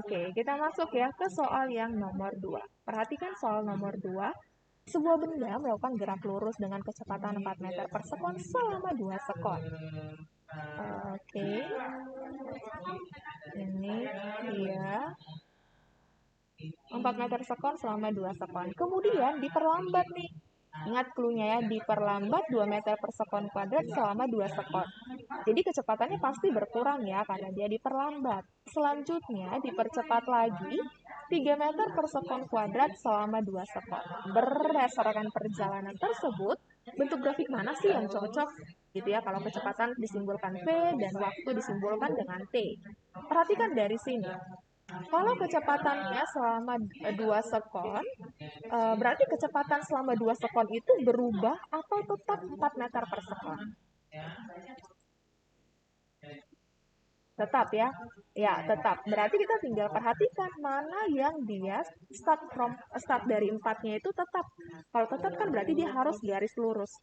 Oke, kita masuk ya ke soal yang nomor 2. Perhatikan soal nomor 2. Sebuah benda melakukan gerak lurus dengan kecepatan 4 meter per sekon selama 2 sekon. Oke, ini dia 4 meter sekon selama 2 sekon. Kemudian diperlambat nih. Ingat clue-nya ya, diperlambat 2 meter per sekon kuadrat selama 2 sekon. Jadi kecepatannya pasti berkurang ya, karena dia diperlambat. Selanjutnya dipercepat lagi 3 meter per sekon kuadrat selama 2 sekon. Berdasarkan perjalanan tersebut, bentuk grafik mana sih yang cocok? Gitu ya, kalau kecepatan disimbolkan V dan waktu disimbolkan dengan T. Perhatikan dari sini. Kalau kecepatannya selama 2 sekon, berarti kecepatan selama 2 sekon itu berubah atau tetap 4 meter per sekon? Tetap ya? Ya, tetap. Berarti kita tinggal perhatikan mana yang dia start dari 4-nya itu tetap. Kalau tetap kan berarti dia harus garis lurus.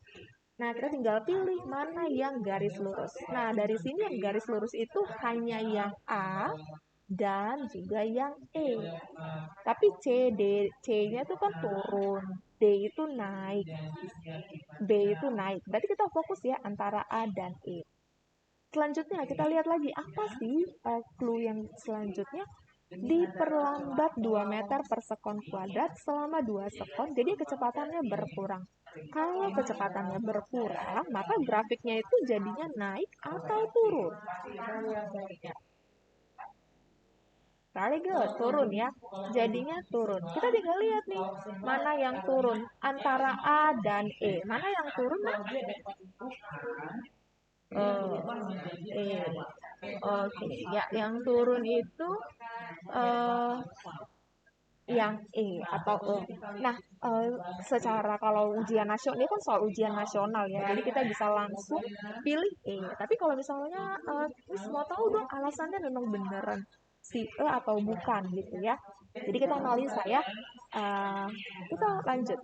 Nah, kita tinggal pilih mana yang garis lurus. Nah, dari sini yang garis lurus itu hanya yang A dan juga yang E. Tapi C-nya itu kan turun, D itu naik, B itu naik. Berarti kita fokus ya antara A dan E. Selanjutnya kita lihat lagi, apa sih clue yang selanjutnya? Diperlambat 2 meter per sekon kuadrat selama 2 sekon, jadi kecepatannya berkurang. Kalau kecepatannya berkurang, maka grafiknya itu jadinya naik atau turun. Very good, turun ya. Jadinya turun. Kita tinggal lihat nih, mana yang turun antara A dan E. Mana yang turun? Nah? E. Oke, ya yang turun itu yang E atau E. Nah, secara kalau ujian nasional, ini kan soal ujian nasional ya, jadi kita bisa langsung pilih E. Tapi kalau misalnya, mau tahu dong alasannya memang beneran si E atau bukan gitu ya. Jadi kita analisa ya. Kita lanjut.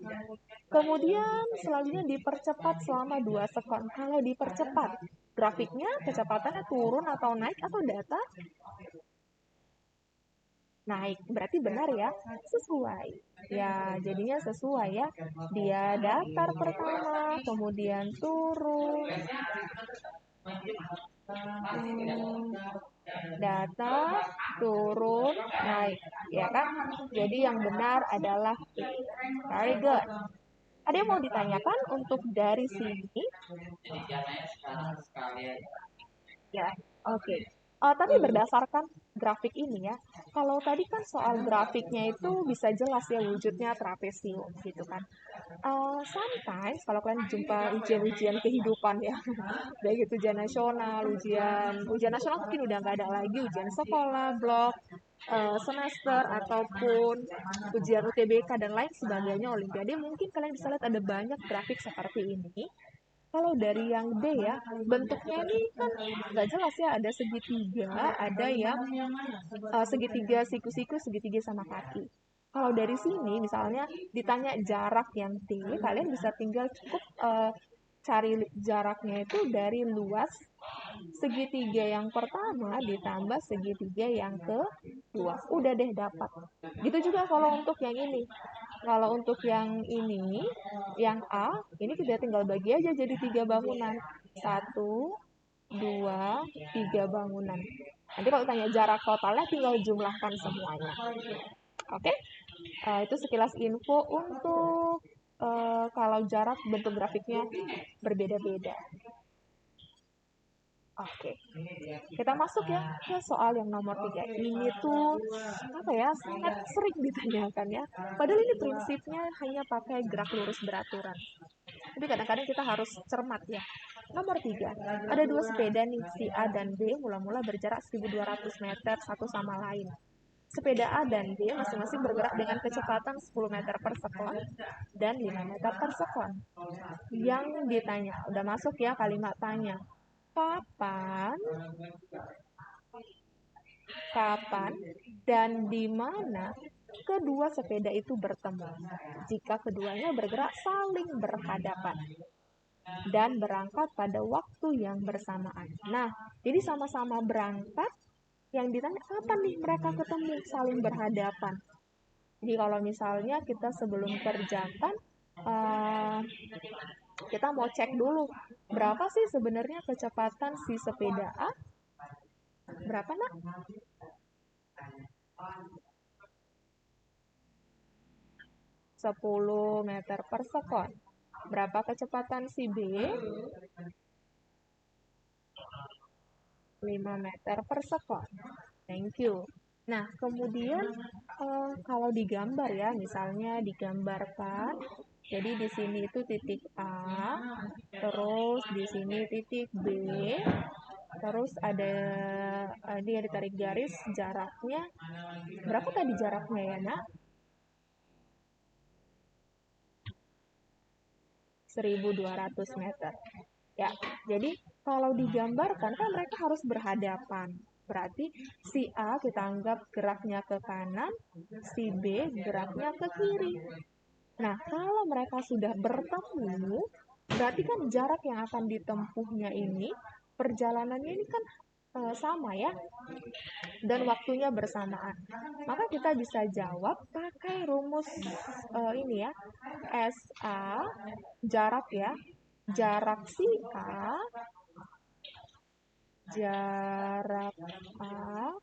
Kemudian selanjutnya dipercepat selama 2 sekon. Kalau dipercepat, grafiknya kecepatannya turun atau naik atau datar? Naik. Berarti benar ya? Sesuai. Ya, jadinya sesuai ya. Dia datar pertama, kemudian turun. Datar, turun, naik. Ya kan? Jadi yang benar adalah E. Very good. Ada yang mau ditanyakan untuk dari sini? Ya, oke. Tapi berdasarkan grafik ini ya, kalau tadi kan soal grafiknya itu bisa jelas ya wujudnya trapesium gitu kan. Sometimes kalau kalian jumpa ujian-ujian kehidupan ya, baik itu ujian nasional, ujian nasional mungkin udah nggak ada lagi, ujian sekolah, blok, semester ataupun ujian UTBK dan lain sebagainya, olimpiade, mungkin kalian bisa lihat ada banyak grafik seperti ini. Kalau dari yang D ya, bentuknya ini kan nggak jelas ya, ada segitiga, ada yang segitiga siku-siku, segitiga sama kaki. Kalau dari sini misalnya ditanya jarak yang T, kalian bisa tinggal cukup cari jaraknya itu dari luas segitiga yang pertama ditambah segitiga yang kedua. Udah deh dapat. Gitu juga kalau untuk yang ini. Kalau untuk yang ini, yang A, ini kita tinggal bagi aja jadi 3 bangunan. 1, 2, 3 bangunan. Nanti kalau tanya jarak totalnya tinggal jumlahkan semuanya. Oke? Itu sekilas info untuk kalau jarak bentuk grafiknya berbeda-beda. Oke, kita masuk ya ke soal yang nomor 3. Ini tuh apa ya, sangat sering ditanyakan ya. Padahal ini prinsipnya hanya pakai gerak lurus beraturan. Tapi kadang-kadang kita harus cermat ya. Nomor 3, ada dua sepeda nih, si A dan B mula-mula berjarak 1.200 meter satu sama lain. Sepeda A dan B masing-masing bergerak dengan kecepatan 10 meter per sekon dan 5 meter per sekon. Yang ditanya, udah masuk ya kalimat tanya. Kapan dan di mana kedua sepeda itu bertemu jika keduanya bergerak saling berhadapan dan berangkat pada waktu yang bersamaan. Nah, jadi sama-sama berangkat Yang ditanya kapan nih mereka ketemu saling berhadapan. Jadi kalau misalnya kita sebelum kerjakan, eh, kita mau cek dulu berapa sih sebenarnya kecepatan si sepeda A, berapa nak? 10 meter per sekon. Berapa kecepatan si B? 5 meter per sekon. Thank you. Nah, kemudian kalau digambar ya, misalnya digambarkan, jadi di sini itu titik A, terus di sini titik B, terus ada dia ditarik garis jaraknya. Berapa tadi jaraknya ya, Nak? 1.200 meter. Ya, jadi kalau digambarkan kan mereka harus berhadapan. Berarti si A kita anggap geraknya ke kanan, si B geraknya ke kiri. Nah, kalau mereka sudah bertemu, berarti kan jarak yang akan ditempuhnya ini, perjalanannya ini kan sama ya, dan waktunya bersamaan. Maka kita bisa jawab pakai rumus ini ya, SA, jarak ya, jarak si A, jarak A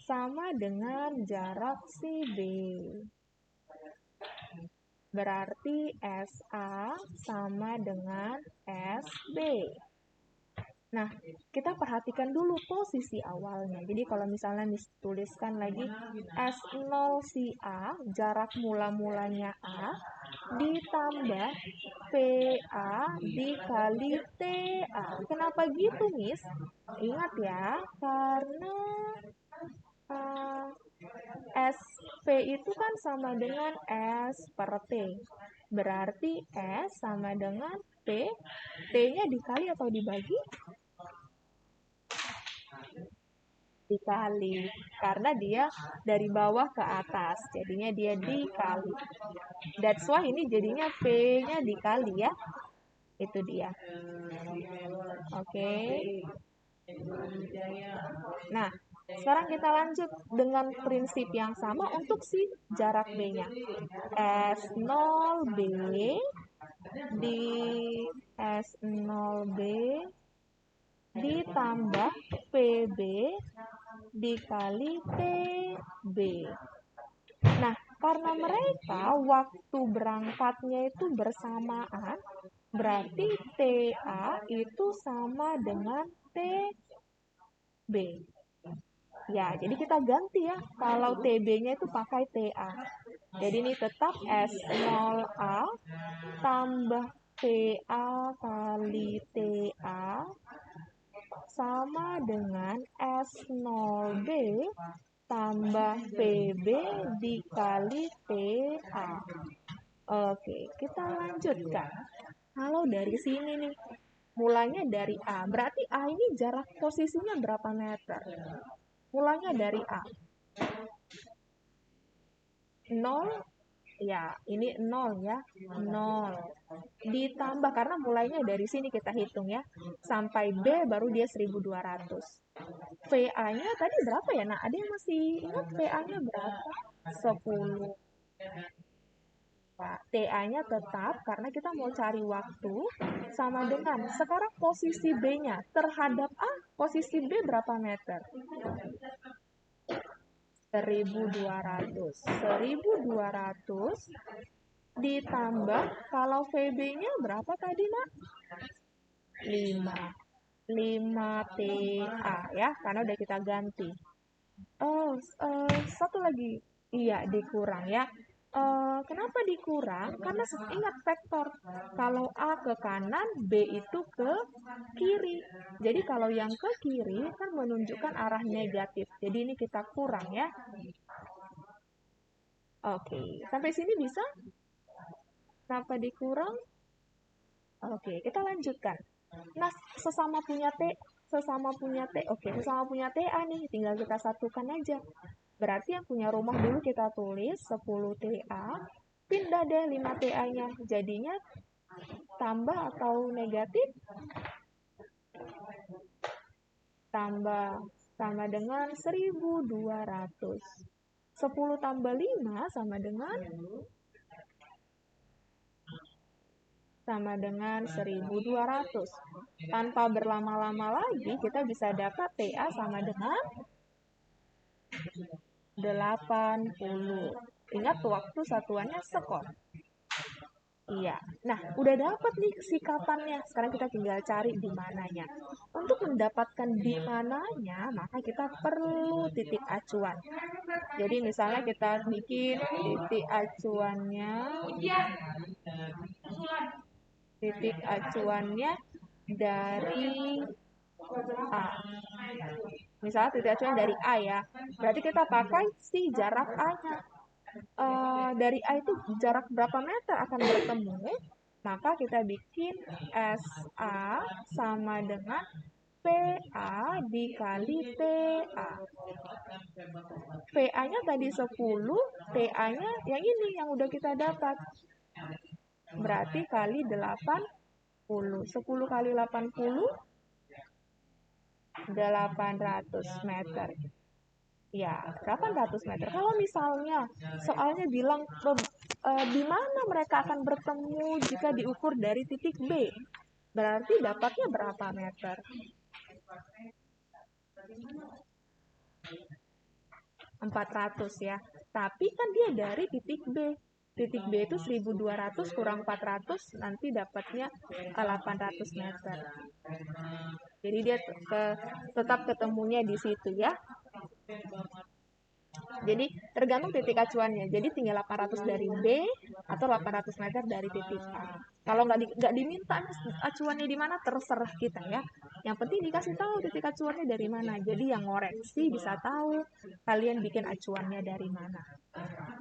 sama dengan jarak si B. Berarti SA sama dengan SB. Nah, kita perhatikan dulu posisi awalnya. Jadi kalau misalnya dituliskan lagi S0 si A, jarak mula-mulanya A, ditambah PA dikali TA. Kenapa gitu, Miss? Ingat ya, karena uh, SP itu kan sama dengan S per T. Berarti S sama dengan T. T-nya dikali atau dibagi? Dikali. Karena dia dari bawah ke atas. Jadinya dia dikali. That's why ini jadinya P-nya dikali ya. Itu dia. Oke. Nah, sekarang kita lanjut dengan prinsip yang sama untuk si jarak B-nya. S0B di S0B ditambah PB dikali TB. Nah, karena mereka waktu berangkatnya itu bersamaan, berarti TA itu sama dengan TB. Ya, jadi kita ganti ya. Kalau TB-nya itu pakai TA. Jadi ini tetap S0A tambah TA kali TA sama dengan S0B tambah PB dikali TA. Oke, kita lanjutkan. Kalau dari sini nih, mulanya dari A. Berarti A ini jarak posisinya berapa meter? Mulanya dari A. 0, ya ini 0 ya, 0. Ditambah, karena mulainya dari sini kita hitung ya, sampai B baru dia 1.200. VA-nya tadi berapa ya? Nah, ada yang masih ingat VA-nya berapa? 10. TA-nya tetap, karena kita mau cari waktu, sama dengan, sekarang posisi B-nya terhadap A, posisi B berapa meter? 1.200. 1.200 ditambah, kalau VB-nya berapa tadi, Nak? 5. 5 TA ya, karena udah kita ganti. Oh, satu lagi. Iya, dikurang ya. Kenapa dikurang? Karena ingat vektor. Kalau A ke kanan, B itu ke kiri. Jadi kalau yang ke kiri kan menunjukkan arah negatif. Jadi ini kita kurang ya. Oke, sampai sini bisa? Kenapa dikurang? Oke, kita lanjutkan. Nah, sesama punya T, sesama punya T. Oke, sesama punya TA nih, tinggal kita satukan aja. Berarti yang punya rumah dulu kita tulis 10 TA, pindah deh 5 TA-nya. Jadinya tambah atau negatif? Tambah sama dengan 1.200. 10 tambah 5 sama dengan 1.200. Tanpa berlama-lama lagi, kita bisa dapat TA sama dengan 80. Ingat waktu satuannya sekon. Iya. Nah, udah dapat nih sikatannya. Sekarang kita tinggal cari di mananya. Untuk mendapatkan di mananya, maka kita perlu titik acuan. Jadi misalnya kita bikin titik acuannya dari A. Misalnya titik acuan dari A ya. Berarti kita pakai si jarak A-nya. Dari A itu jarak berapa meter akan bertemu? Maka kita bikin SA sama dengan PA dikali TA. PA-nya tadi 10, TA-nya yang ini yang udah kita dapat. Berarti kali 80. 10 kali 80, 800 meter. Ya, 800 meter. Kalau misalnya soalnya bilang di mana mereka akan bertemu jika diukur dari titik B, berarti dapatnya berapa meter? 400 ya. Tapi kan dia dari titik B. Titik B itu 1.200 kurang 400, nanti dapatnya 800 meter. Jadi dia tetap ketemunya di situ ya. Jadi tergantung titik acuannya. Jadi tinggal 800 dari B atau 800 meter dari titik A. Kalau nggak diminta acuannya di mana, terserah kita ya. Yang penting dikasih tahu titik acuannya dari mana. Jadi yang ngoreksi bisa tahu kalian bikin acuannya dari mana.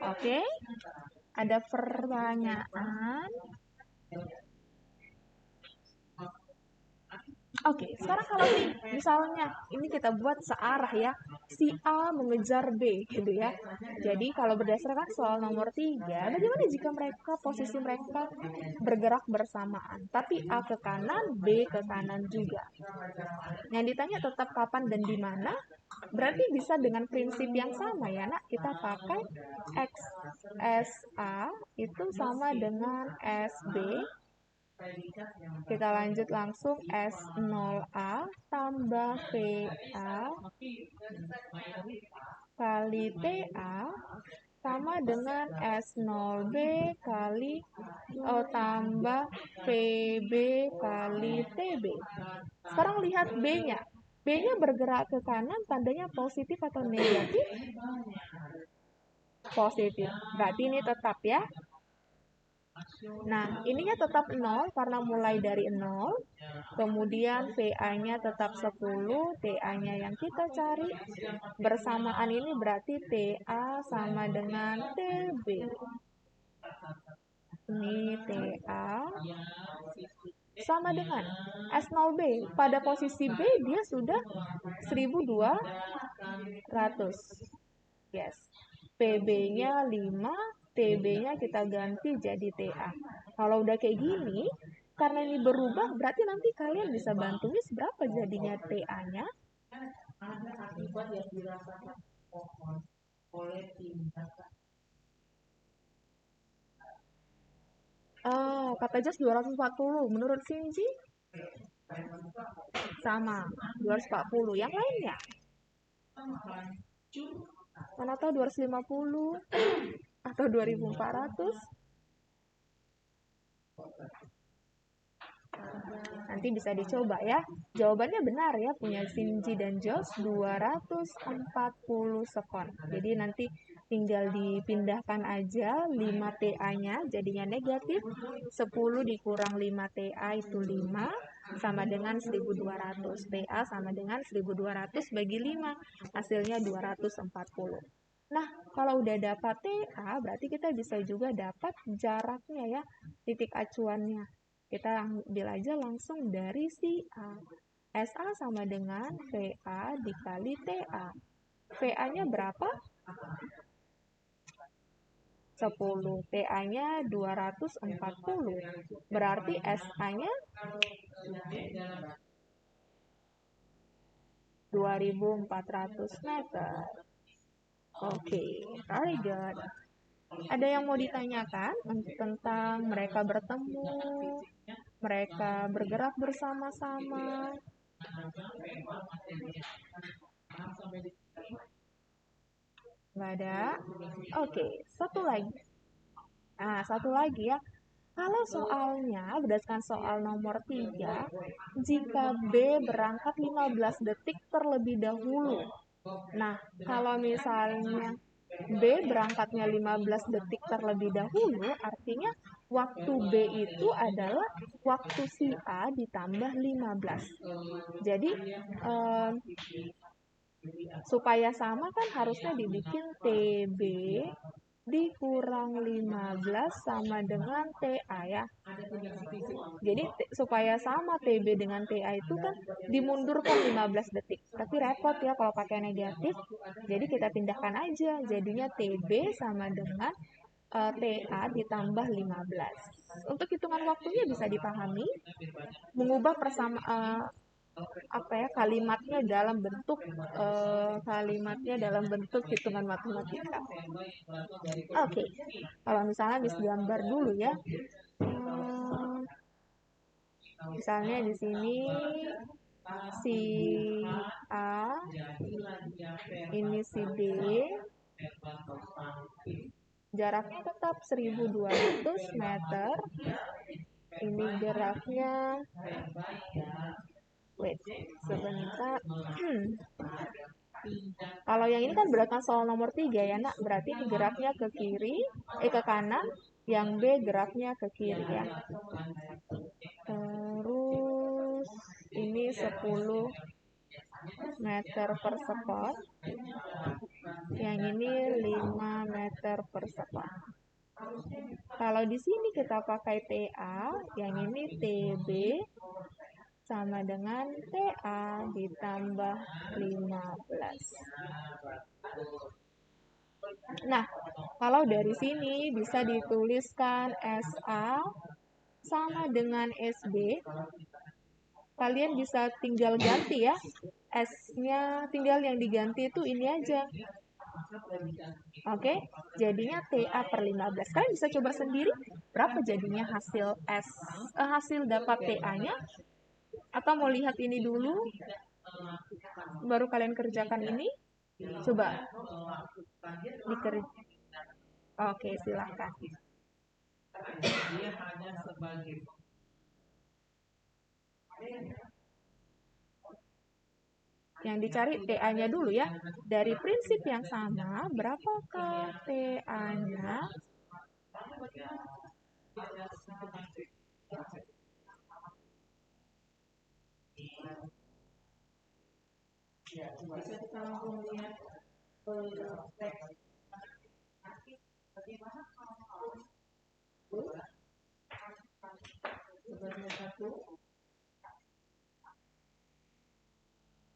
Oke? Ada pertanyaan? Oke, sekarang kalau misalnya ini kita buat searah ya, si A mengejar B gitu ya. Jadi kalau berdasarkan soal nomor 3, bagaimana jika posisi mereka bergerak bersamaan, tapi A ke kanan, B ke kanan juga. Yang ditanya tetap kapan dan di mana, berarti bisa dengan prinsip yang sama ya nak, kita pakai XSA itu sama dengan SB. Kita lanjut langsung S0A tambah PA kali TA sama dengan S0B kali tambah PB kali TB. Sekarang lihat B-nya. B-nya bergerak ke kanan, tandanya positif atau negatif? Positif. Berarti ini tetap ya. Nah, ininya tetap 0 karena mulai dari 0. Kemudian VA-nya tetap 10, TA-nya yang kita cari. Bersamaan ini berarti TA sama dengan TB. Ini TA sama dengan S0B. Pada posisi B dia sudah 1.200. Yes. PB-nya 5, TB-nya kita ganti jadi TA. Kalau udah kayak gini, karena ini berubah, berarti nanti kalian bisa bantu Miss berapa jadinya TA-nya. Ada akibat yang dirasakan pohon oleh tindakan. Kata Jas 240. Menurut Shinji? Sama, 240. Yang lainnya? Mana tahu 250 atau 2.400? Nanti bisa dicoba ya. Jawabannya benar ya, punya Shinji dan Jos 240 sekon. Jadi nanti tinggal dipindahkan aja 5 TA-nya jadinya negatif. 10 dikurang 5 TA itu 5 sama dengan 1.200. TA sama dengan 1.200 bagi 5. Hasilnya 240. Nah, kalau udah dapat TA, berarti kita bisa juga dapat jaraknya ya, titik acuannya. Kita ambil aja langsung dari si A. SA sama dengan VA dikali TA. VA-nya berapa? 10. TA-nya 240. Berarti SA-nya 2.400 meter. Oke, very good. Ada yang mau ditanyakan tentang mereka bertemu, mereka bergerak bersama-sama? Nggak ada? Oke, satu lagi. Nah, satu lagi ya. Kalau soalnya, berdasarkan soal nomor 3, jika B berangkat 15 detik terlebih dahulu. Nah, kalau misalnya B berangkatnya 15 detik terlebih dahulu, artinya waktu B itu adalah waktu si A ditambah 15. Jadi, supaya sama kan harusnya dibikin TB dikurang 15 sama dengan TA ya. Jadi supaya sama TB dengan TA itu kan dimundurkan 15 detik. Tapi repot ya kalau pakai negatif. Jadi kita pindahkan aja. Jadinya TB sama dengan TA ditambah 15. Untuk hitungan waktunya bisa dipahami. Mengubah kalimatnya dalam bentuk hitungan matematika. Oke, kalau misalnya Miss gambar dulu ya. Misalnya di sini si A, ini si D, jaraknya tetap 1.200 meter. Ini geraknya, wait, sebentar. Kalau yang ini kan berdasarkan soal nomor 3 ya nak, berarti ini geraknya ke kiri, ke kanan, yang B geraknya ke kiri ya. Terus ini 10 meter per second, yang ini 5 meter per second. Kalau di sini kita pakai TA, yang ini TB sama dengan TA ditambah 15. Nah, kalau dari sini bisa dituliskan SA sama dengan SB. Kalian bisa tinggal ganti ya. S-nya tinggal yang diganti itu ini aja. Oke, jadinya TA per 15. Kalian bisa coba sendiri berapa jadinya hasil dapat TA-nya. Atau mau lihat ini dulu, baru kalian kerjakan ini. Coba dikerjakan. Oke, silahkan. Yang dicari TA-nya dulu ya. Dari prinsip yang sama, berapakah TA-nya?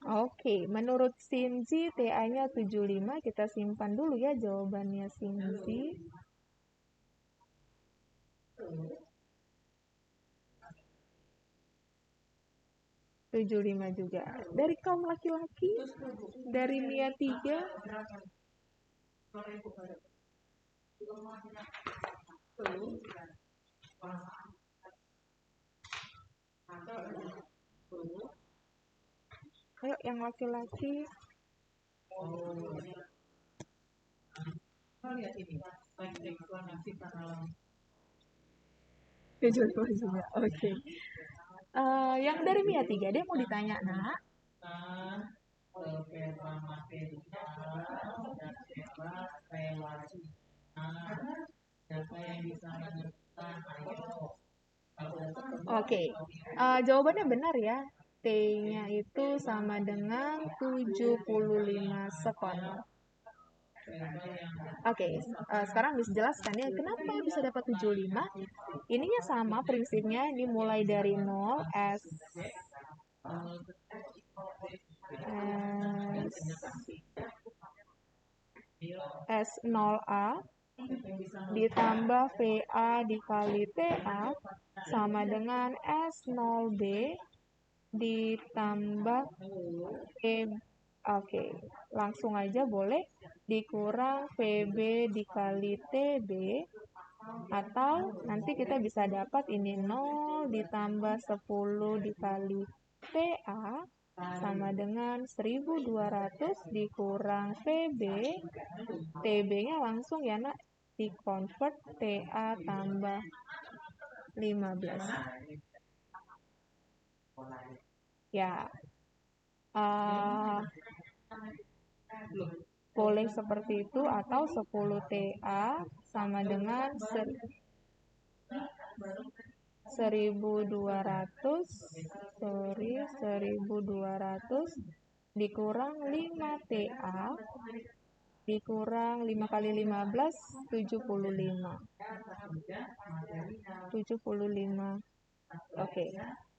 Oke, menurut Sinzi TA-nya 75. Kita simpan dulu ya jawabannya Sinzi. 75 juga. Dari kaum laki-laki, dari Mia 3. Ayo yang laki-laki. Juga. Oke. Yang dari Mia 3, dia mau ditanya, nak. Oke, jawabannya benar ya. T-nya itu sama dengan 75 sekon. Oke, sekarang bisa jelaskan ya kenapa bisa dapat 75. Ininya sama prinsipnya, ini mulai dari 0 S0A ditambah VA dikali TA sama dengan S0B ditambah V. Oke, langsung aja boleh dikurang VB dikali TB, atau nanti kita bisa dapat ini 0 ditambah 10 dikali TA sama dengan 1200 dikurang VB. TB-nya langsung ya nak, di-convert TA tambah 15. Ya, uh, boleh seperti itu, atau 10 TA sama dengan 1200, sorry, 1200 dikurang 5 TA dikurang 5 kali 15, 75. 75. Oke.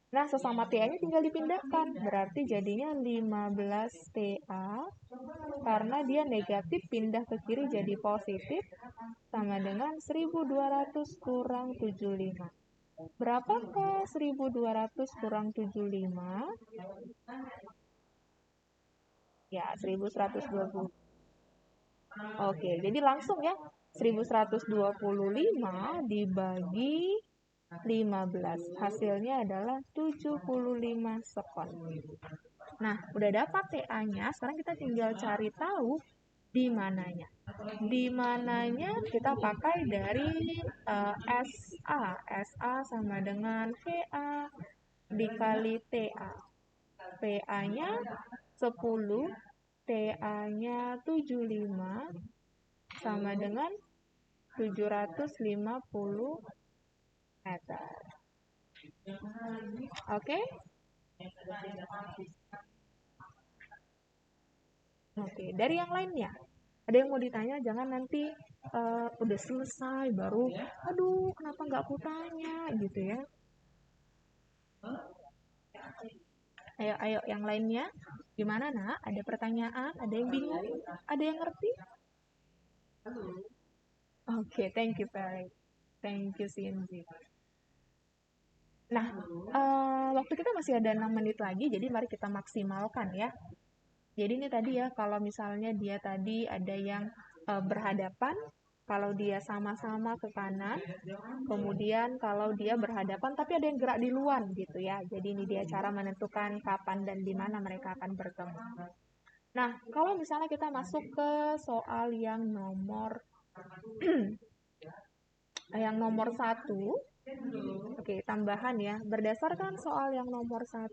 Nah, sesama TA-nya tinggal dipindahkan. Berarti jadinya 15 TA, karena dia negatif pindah ke kiri jadi positif, sama dengan 1200 kurang 75. Berapakah 1200 kurang 75? Ya, 1120. Oke, jadi langsung ya, 1125 dibagi 15. Hasilnya adalah 75 sekon. Nah, udah dapat TA-nya, sekarang kita tinggal cari tahu di mananya. Di mananya kita pakai dari SA. SA sama dengan VA dikali TA. VA-nya 10, TA-nya 75, sama dengan 750 meter. Oke? Oke, dari yang lainnya. Ada yang mau ditanya? Jangan nanti udah selesai baru, aduh kenapa nggak aku tanya gitu ya. Ayo, ayo yang lainnya. Gimana nak? Ada pertanyaan? Ada yang bingung? Ada yang ngerti? Oke, thank you Ferry. Thank you Cindy. Nah, waktu kita masih ada 6 menit lagi, jadi mari kita maksimalkan ya. Jadi ini tadi ya, kalau misalnya dia tadi ada yang berhadapan, kalau dia sama-sama ke kanan, kemudian kalau dia berhadapan tapi ada yang gerak di luar gitu ya. Jadi ini dia cara menentukan kapan dan di mana mereka akan bertemu. Nah, kalau misalnya kita masuk ke soal yang nomor yang nomor 1, oke, tambahan ya. Berdasarkan soal yang nomor 1,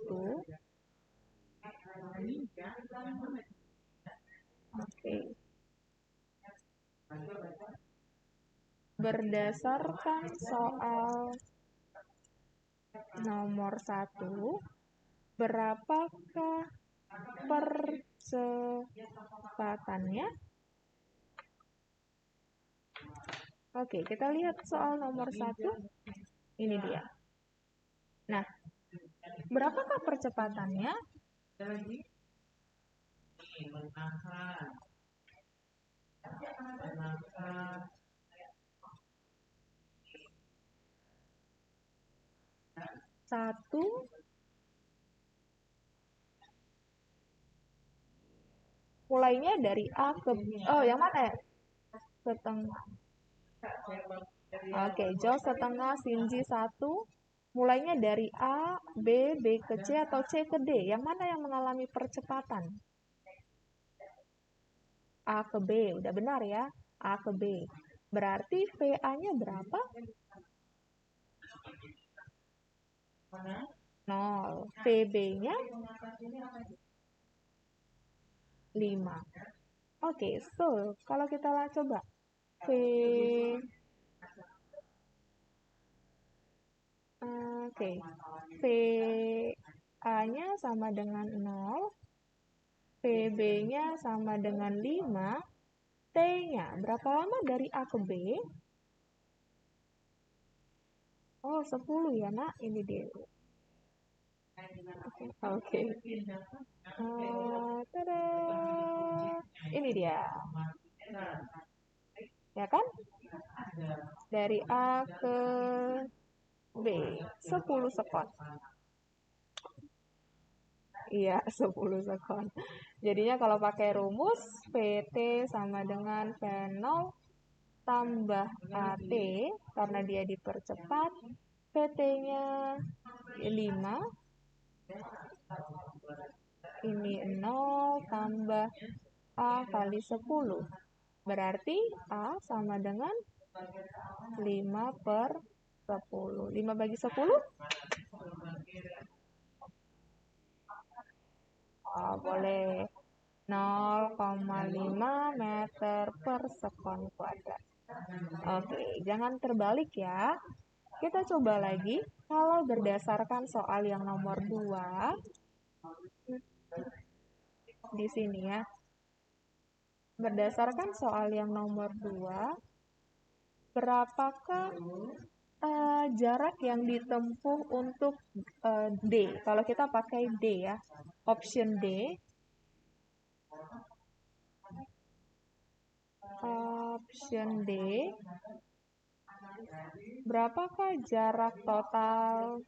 oke, berdasarkan soal nomor 1, berapakah percepatannya? Oke, kita lihat soal nomor 1. Ini dia. Nah, berapakah percepatannya? Satu mulainya dari A ke yang mana ya? Setengah. Oke, Jo setengah, Sinji 1. Mulainya dari A, B, B ke C, atau C ke D. Yang mana yang mengalami percepatan? A ke B, udah benar ya. A ke B. Berarti VA-nya berapa? 0. VB-nya 5. Oke, so kalau kita coba V Oke, VA-nya sama dengan 0, VB-nya sama dengan 5, T-nya berapa lama dari A ke B? Oh, 10 ya nak, ini dia. Oke. Tada! Ini dia. Ya kan? Dari A ke B, 10 sekon. Iya, 10 sekon. Jadinya kalau pakai rumus PT sama dengan V0 tambah AT, karena dia dipercepat, PT-nya 5, ini 0 tambah A kali 10. Berarti A sama dengan 5 per 10. 5 bagi 10? Oh, boleh. 0,5 meter per sekon kuadrat. Oke, jangan terbalik ya. Kita coba lagi. Kalau berdasarkan soal yang nomor 2, di sini ya. Berdasarkan soal yang nomor 2, berapakah jarak yang ditempuh untuk D? Kalau kita pakai D ya, option D. Option D, berapakah jarak total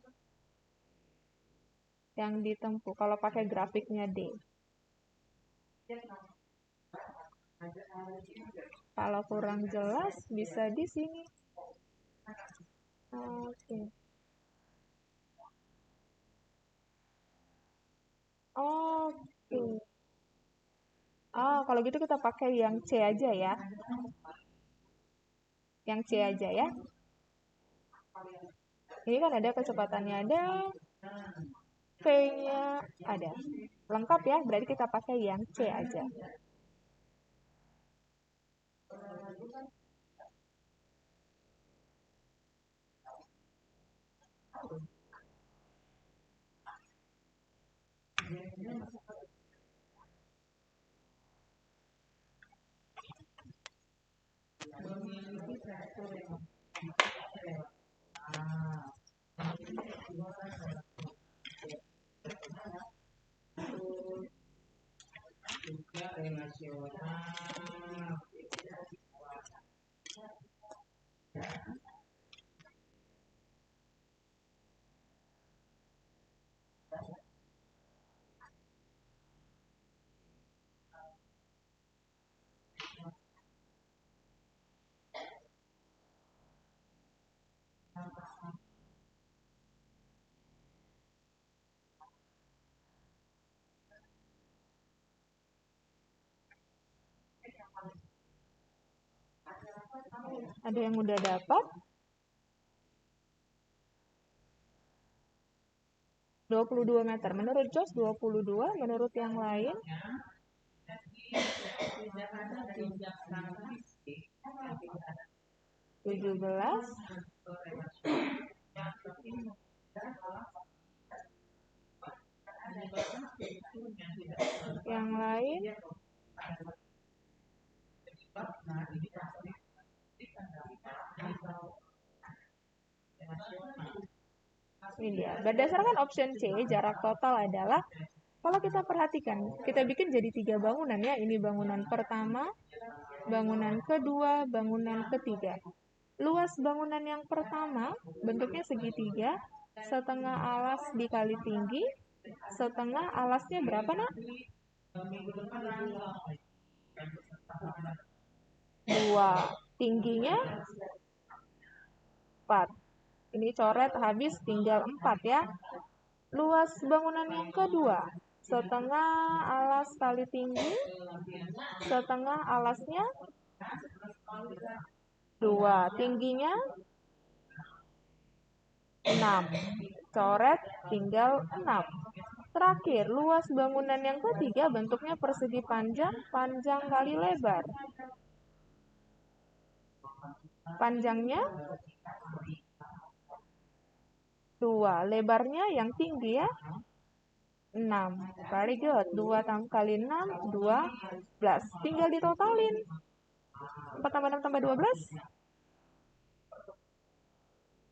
yang ditempuh kalau pakai grafiknya D? Kalau kurang jelas bisa di sini. Oke. Oke. Kalau gitu kita pakai yang C aja ya. Yang C aja ya. Ini kan ada kecepatannya ada, V-nya ada. Lengkap ya, berarti kita pakai yang C aja. Ada yang udah dapat? 22 meter. Menurut Jos 22, menurut yang lain 17. Yang lain ini ya. Berdasarkan option C, jarak total adalah, kalau kita perhatikan, kita bikin jadi 3 bangunan ya. Ini bangunan pertama, bangunan kedua, bangunan ketiga. Luas bangunan yang pertama bentuknya segitiga, setengah alas dikali tinggi, setengah alasnya berapa nak? 2. Tingginya 4. Ini coret habis tinggal 4 ya. Luas bangunan yang kedua, setengah alas kali tinggi, setengah alasnya 2. Tingginya 6. Coret tinggal 6. Terakhir, luas bangunan yang ketiga bentuknya persegi panjang, panjang kali lebar. Panjangnya 2. Lebarnya yang tinggi ya, 6. Very good. 2 kali 6, 12. Tinggal ditotalin. 4 tambah 6 tambah 12.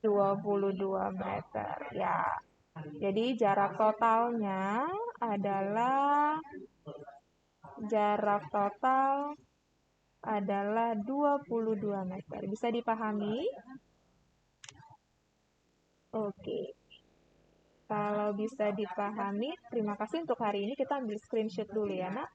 22 meter. Ya. Jadi jarak totalnya adalah jarak total adalah 22 meter. Bisa dipahami? Oke. Kalau bisa dipahami, terima kasih untuk hari ini kita ambil screenshot dulu ya, Nak.